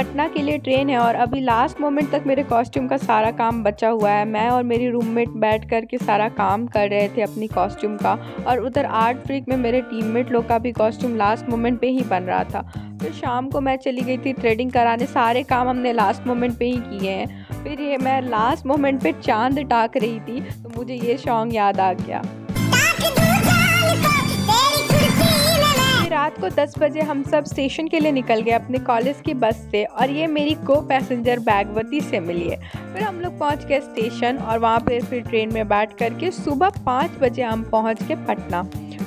पटना के लिए ट्रेन है और अभी लास्ट मोमेंट तक मेरे कॉस्ट्यूम का सारा काम बचा हुआ है। मैं और मेरी रूममेट बैठ कर के सारा काम कर रहे थे अपनी कॉस्ट्यूम का, और उधर आर्ट फ्रीक में मेरे टीममेट लोग का भी कॉस्ट्यूम लास्ट मोमेंट पे ही बन रहा था। फिर शाम को मैं चली गई थी थ्रेडिंग कराने। सारे काम हमने लास्ट मोमेंट पे ही किए हैं। फिर ये मैं लास्ट मोमेंट पे चांद टाक रही थी तो मुझे ये सॉन्ग याद आ गया। रात को 10 बजे हम सब स्टेशन के लिए निकल गए अपने कॉलेज की बस से, और ये मेरी को पैसेंजर बैगवती से मिली है। फिर हम लोग पहुंच गए स्टेशन और वहाँ पे फिर ट्रेन में बैठ करके सुबह 5 बजे हम पहुंच गए पटना।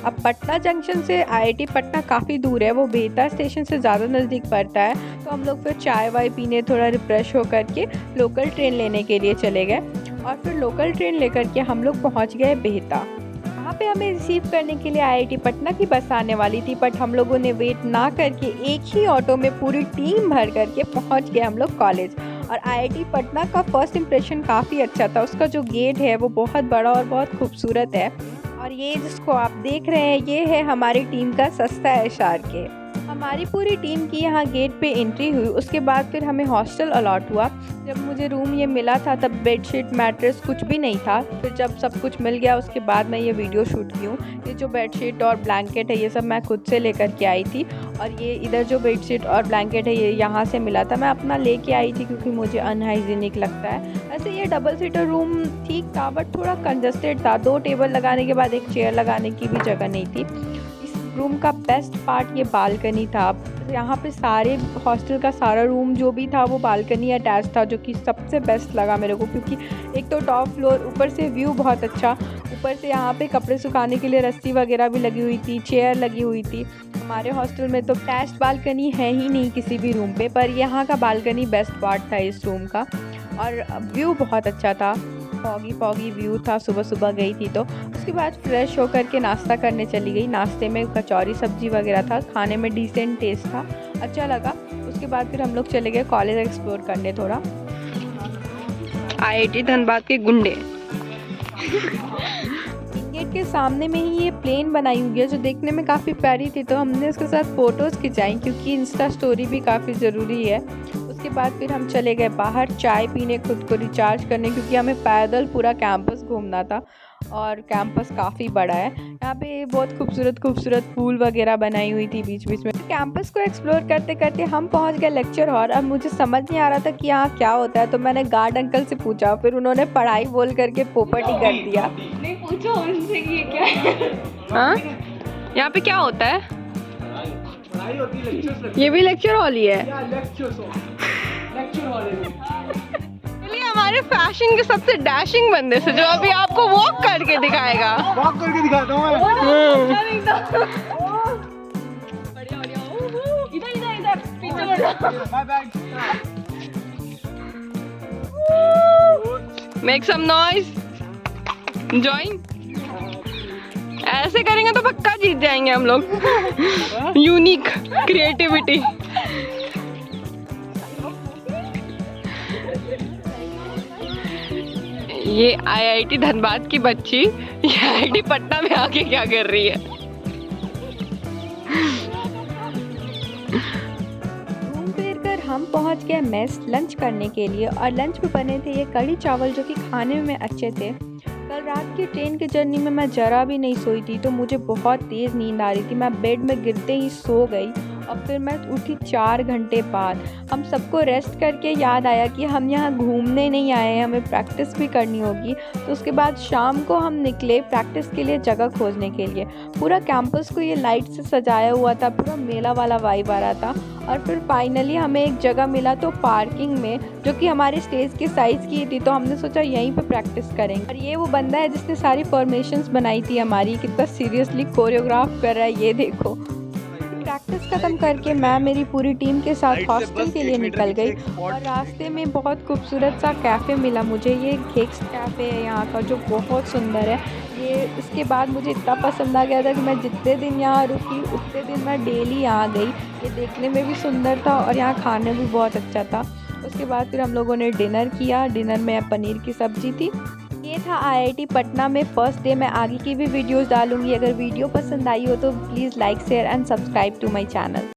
अब पटना जंक्शन से आईआईटी पटना काफ़ी दूर है, वो बेहतर स्टेशन से ज़्यादा नज़दीक पड़ता है। तो हम लोग फिर चाय वाय पीने, थोड़ा रिफ्रेश होकर के लोकल ट्रेन लेने के लिए चले गए, और फिर लोकल ट्रेन लेकर के हम लोग पहुँच गए बेहता। वहाँ पे हमें रिसीव करने के लिए आईआईटी पटना की बस आने वाली थी, बट हम लोगों ने वेट ना करके एक ही ऑटो में पूरी टीम भर करके पहुँच गए हम लोग कॉलेज। और आईआईटी पटना का फर्स्ट इम्प्रेशन काफ़ी अच्छा था। उसका जो गेट है वो बहुत बड़ा और बहुत खूबसूरत है, और ये जिसको आप देख रहे हैं ये है हमारी टीम का सस्ता SRK। हमारी पूरी टीम की यहाँ गेट पे एंट्री हुई। उसके बाद फिर हमें हॉस्टल अलॉट हुआ। जब मुझे रूम ये मिला था तब बेडशीट मैट्रेस कुछ भी नहीं था। फिर जब सब कुछ मिल गया उसके बाद मैं ये वीडियो शूट की हूँ। ये जो बेडशीट और ब्लैंकेट है ये सब मैं खुद से लेकर के आई थी, और ये इधर जो बेडशीट और ब्लैंकेट है ये यहाँ से मिला था। मैं अपना लेके आई थी क्योंकि मुझे अनहाइजीनिक लगता है। वैसे ये डबल सीटर रूम ठीक था, बट थोड़ा कंजस्टेड था। 2 टेबल लगाने के बाद एक चेयर लगाने की भी जगह नहीं थी। रूम का बेस्ट पार्ट ये बालकनी था। यहाँ पे सारे हॉस्टल का सारा रूम जो भी था वो बालकनी अटैच था, जो कि सबसे बेस्ट लगा मेरे को, क्योंकि एक तो टॉप फ्लोर, ऊपर से व्यू बहुत अच्छा, ऊपर से यहाँ पे कपड़े सुखाने के लिए रस्सी वगैरह भी लगी हुई थी, चेयर लगी हुई थी। हमारे हॉस्टल में तो अटैच्ड बालकनी है ही नहीं किसी भी रूम पे, पर यहाँ का बालकनी बेस्ट पार्ट था इस रूम का, और व्यू बहुत अच्छा था। फॉगी व्यू था। सुबह सुबह गई थी तो उसके बाद फ्रेश होकर के नाश्ता करने चली गई। नाश्ते में कचौरी सब्जी वगैरह था, खाने में डिसेंट टेस्ट था, अच्छा लगा। उसके बाद फिर हम लोग चले गए कॉलेज एक्सप्लोर करने थोड़ा। आईआईटी धनबाद के गुंडे गेट के सामने में ही ये प्लेन बनाई हुई है जो देखने में काफ़ी प्यारी थी, तो हमने उसके साथ फ़ोटोज़ खिंचाई क्योंकि इंस्टा स्टोरी भी काफ़ी ज़रूरी है। उसके बाद फिर हम चले गए बाहर चाय पीने, खुद को रिचार्ज करने, क्योंकि हमें पैदल पूरा कैंपस घूमना था, और कैंपस काफ़ी बड़ा है। यहाँ पे बहुत खूबसूरत फूल वगैरह बनाई हुई थी बीच बीच में। कैंपस को एक्सप्लोर करते करते हम पहुँच गए लेक्चर हॉल। अब मुझे समझ नहीं आ रहा था कि यहाँ क्या होता है, तो मैंने गार्ड अंकल से पूछा। फिर उन्होंने पढ़ाई बोल करके पोपट ही कर दिया। नहीं पूछो उनसे कि ये क्या है। हाँ, यहाँ पे क्या होता है? ये भी लेक्चर हॉल ही है। चलिए हमारे फैशन के सबसे डैशिंग बंदे से जो अभी आपको वॉक करके दिखाएगा। वॉक करके दिखाता हूँ मेक सम नॉइज, जॉइन। ऐसे करेंगे तो पक्का जीत जाएंगे हम लोग। Unique creativity. ये आईआईटी धनबाद की बच्ची ये आईआईटी पटना में आके क्या कर रही है? घूम फिर कर हम पहुंच गए मेस लंच करने के लिए, और लंच में बने थे ये कढ़ी चावल जो कि खाने में अच्छे थे। कल रात की ट्रेन की जर्नी में मैं ज़रा भी नहीं सोई थी, तो मुझे बहुत तेज़ नींद आ रही थी। मैं बेड में गिरते ही सो गई, और फिर मैं उठी 4 घंटे बाद। हम सबको रेस्ट करके याद आया कि हम यहाँ घूमने नहीं आए हैं, हमें प्रैक्टिस भी करनी होगी। तो उसके बाद शाम को हम निकले प्रैक्टिस के लिए जगह खोजने के लिए। पूरा कैंपस को ये लाइट से सजाया हुआ था, पूरा मेला वाला वाइब आ रहा था। और फिर फाइनली हमें एक जगह मिला तो पार्किंग में, जो कि हमारे स्टेज के साइज़ की थी, तो हमने सोचा यहीं पे प्रैक्टिस करेंगे। और ये वो बंदा है जिसने सारी फॉर्मेशंस बनाई थी हमारी, कितना सीरियसली कोरियोग्राफ कर रहा है ये देखो। प्रैक्टिस खत्म करके मैं मेरी पूरी टीम के साथ हॉस्टल के लिए निकल गई, और रास्ते में बहुत खूबसूरत सा कैफ़े मिला मुझे। ये घेक्स कैफ़े है यहाँ का, जो बहुत सुंदर है। ये इसके बाद मुझे इतना पसंद आ गया था कि मैं जितने दिन यहाँ रुकी उतने दिन मैं डेली यहाँ गई। ये देखने में भी सुंदर था और यहाँ खाने भी बहुत अच्छा था। उसके बाद फिर हम लोगों ने डिनर किया। डिनर में पनीर की सब्ज़ी थी। ये था आईआईटी पटना में फर्स्ट डे। मैं आगे की भी वीडियोस डालूंगी। अगर वीडियो पसंद आई हो तो please like share and subscribe to my channel.